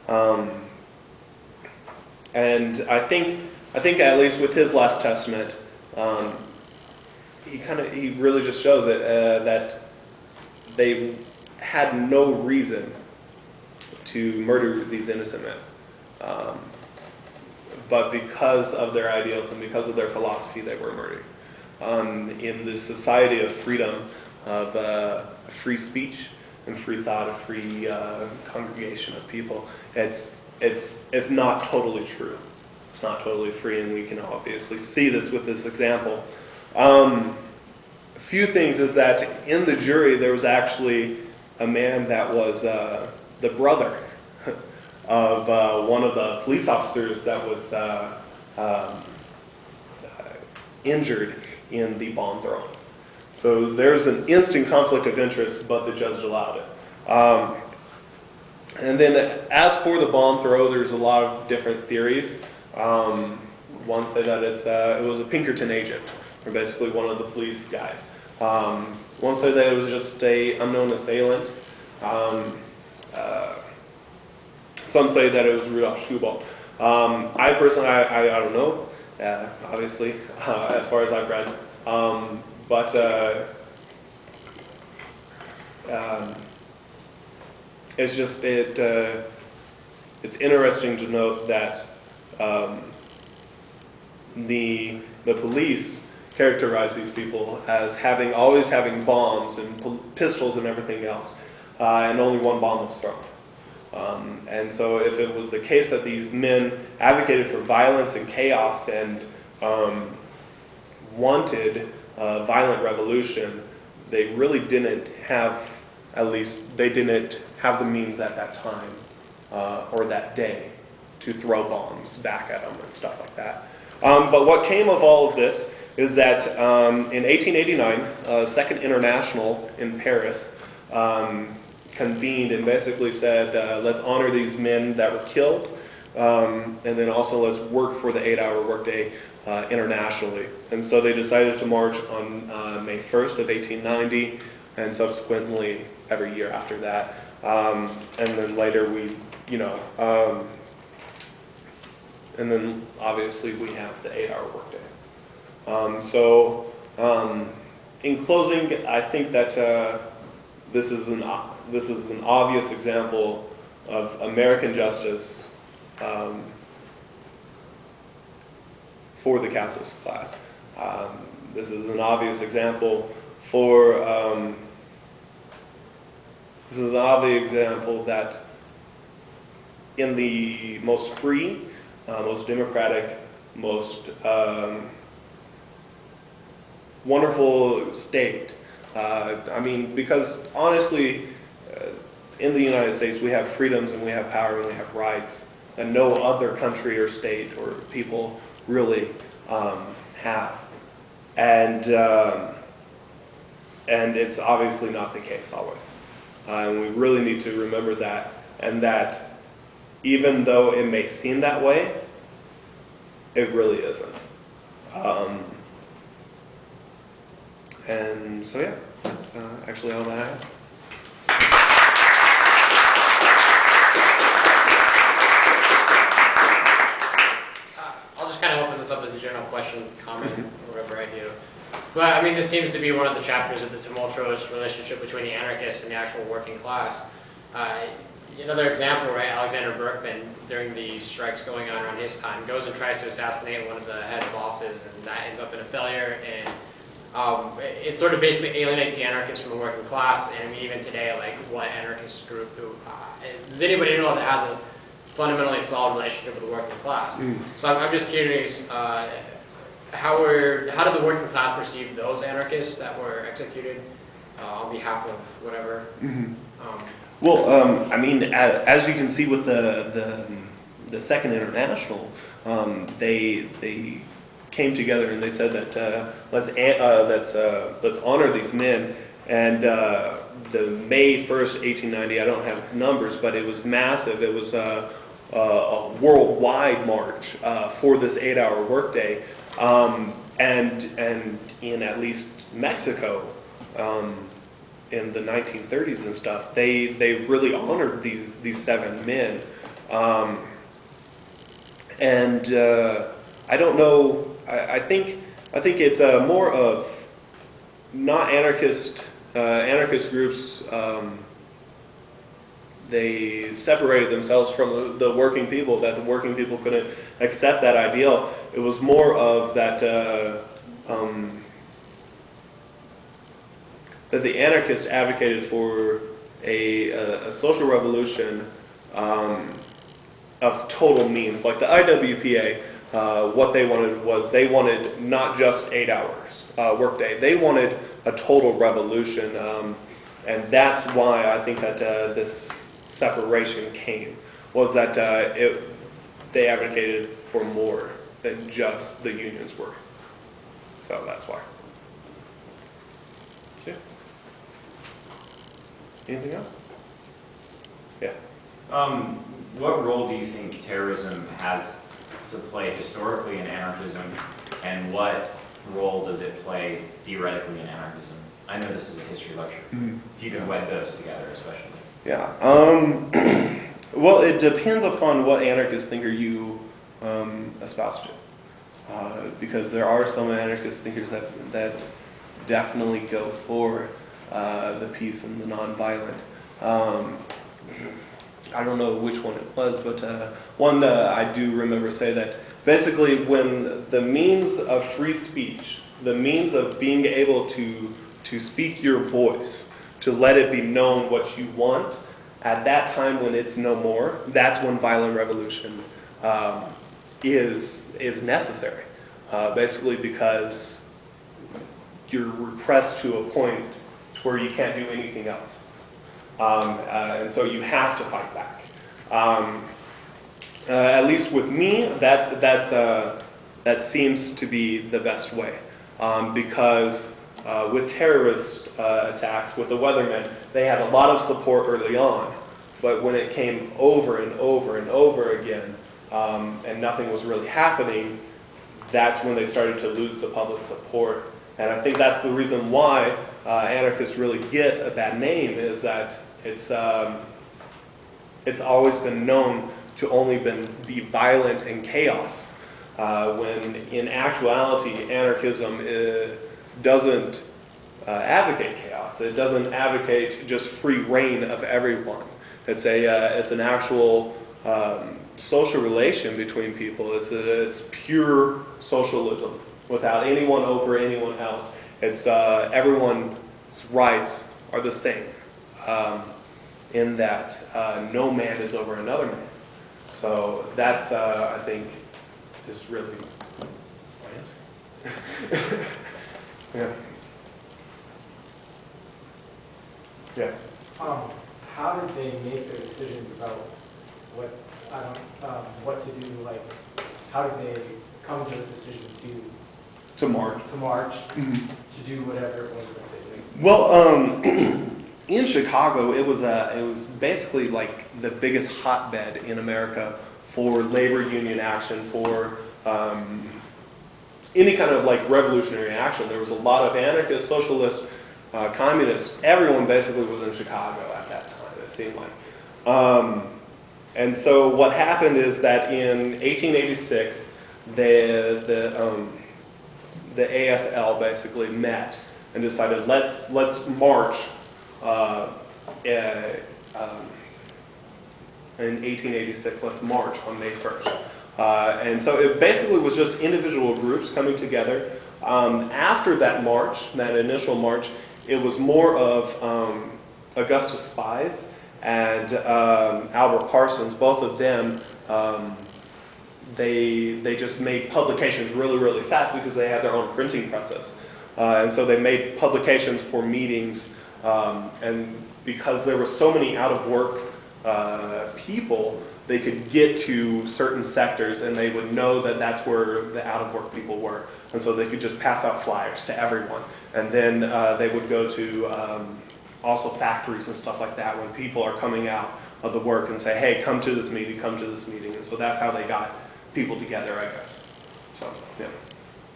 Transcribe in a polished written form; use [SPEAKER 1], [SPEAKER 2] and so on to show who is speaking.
[SPEAKER 1] And I think at least with his last testament, he really just shows it that they had no reason to murder these innocent men, but because of their ideals and because of their philosophy, they were murdered. In this society of freedom, of free speech and free thought, a free congregation of people, it's not totally true. It's not totally free, and we can obviously see this with this example. A few things is that in the jury there was actually a man that was the brother of one of the police officers that was injured in the bomb throwing. So there's an instant conflict of interest, but the judge allowed it. And then as for the bomb throw, there's a lot of different theories. One said that it was a Pinkerton agent, or basically one of the police guys. One said that it was just an unknown assailant. Some say that it was Rudolph Schubel. I personally, I don't know, obviously, as far as I've read. But it's just, it's interesting to note that the police characterize these people as always having bombs and pistols and everything else, and only one bomb was thrown. And so if it was the case that these men advocated for violence and chaos and wanted a violent revolution, they really didn't have, at least they didn't have the means at that time or that day to throw bombs back at them and stuff like that. But what came of all of this is that in 1889, Second International in Paris convened and basically said, let's honor these men that were killed, and then also let's work for the 8-hour workday internationally. And so they decided to march on May 1st of 1890, and subsequently every year after that. And then later and then obviously we have the 8-hour workday. In closing, I think that this is an obvious example of American justice for the capitalist class. This is an obvious example that in the most free, most democratic, most wonderful state. Because honestly, in the United States, we have freedoms and we have power and we have rights that no other country or state or people really have. And it's obviously not the case always. And we really need to remember that, and that even though it may seem that way, it really isn't. And so yeah, that's actually all that I have.
[SPEAKER 2] I'll just kind of open this up as a general question, comment, whatever I do. But this seems to be one of the chapters of the tumultuous relationship between the anarchists and the actual working class. Another example, right? Alexander Berkman, during the strikes going on around his time, goes and tries to assassinate one of the head bosses, and that ends up in a failure. And it sort of basically alienates the anarchists from the working class. And even today, like, what anarchist group does anybody know that has a fundamentally solid relationship with the working class? So I'm just curious, how did the working class perceive those anarchists that were executed on behalf of whatever?
[SPEAKER 1] As you can see with the Second International, they came together and they said that let's honor these men. And the May 1st, 1890, I don't have numbers, but it was massive. It was a worldwide march for this 8-hour workday. And in at least Mexico, in the 1930s and stuff, they really honored these 7 men I don't know. I think it's more of not anarchist groups. They separated themselves from the working people. That the working people couldn't accept that ideal. It was more of that that the anarchists advocated for a social revolution of total means. Like the IWPA, what they wanted was they wanted not just 8 hours workday. They wanted a total revolution, and that's why I think that this separation came, was that they advocated for more than just the unions were. So that's why. Yeah. Anything else? Yeah.
[SPEAKER 3] What role do you think terrorism has to play historically in anarchism, and what role does it play theoretically in anarchism? I know this is a history lecture.
[SPEAKER 1] Mm-hmm.
[SPEAKER 3] If you can wed those together, especially.
[SPEAKER 1] Yeah. Well, it depends upon what anarchist thinker you espouse to. Because there are some anarchist thinkers that definitely go for the peace and the nonviolent. I don't know which one it was, but one I do remember say that basically when the means of free speech, the means of being able to speak your voice, to let it be known what you want, at that time when it's no more, that's when violent revolution is necessary. Basically because you're repressed to a point where you can't do anything else. And so you have to fight back. At least with me, that seems to be the best way. Because with terrorist attacks, with the Weathermen, they had a lot of support early on. But when it came over and over and over again, and nothing was really happening, that's when they started to lose the public support. And I think that's the reason why anarchists really get a bad name, is that it's always been known to only be violent and chaos, when in actuality anarchism doesn't advocate chaos. It doesn't advocate just free reign of everyone. It's an actual social relation between people. It's pure socialism without anyone over anyone else. It's everyone's rights are the same, in that no man is over another man. So that's I think is really my answer. Yeah. Yeah.
[SPEAKER 4] How did they make their decisions about what to do? Like, how did they come to the decision to march,
[SPEAKER 1] Mm-hmm.
[SPEAKER 4] to do whatever it was that they did?
[SPEAKER 1] Well, in Chicago, it was basically like the biggest hotbed in America for labor union action, for any kind of like revolutionary action. There was a lot of anarchists, socialists, communists. Everyone basically was in Chicago at that time, it seemed like. And so what happened is that in 1886, the AFL basically met and decided let's march in 1886. Let's march on May 1st. And so it basically was just individual groups coming together. After that march, that initial march, it was more of Augustus Spies and Albert Parsons. Both of them, they just made publications really, really fast because they had their own printing presses. And so they made publications for meetings, and because there were so many out-of-work people, they could get to certain sectors and they would know that that's where the out-of-work people were. And so they could just pass out flyers to everyone. And then they would go to also factories and stuff like that when people are coming out of the work and say, hey, come to this meeting, come to this meeting. And so that's how they got people together, I guess. So, yeah.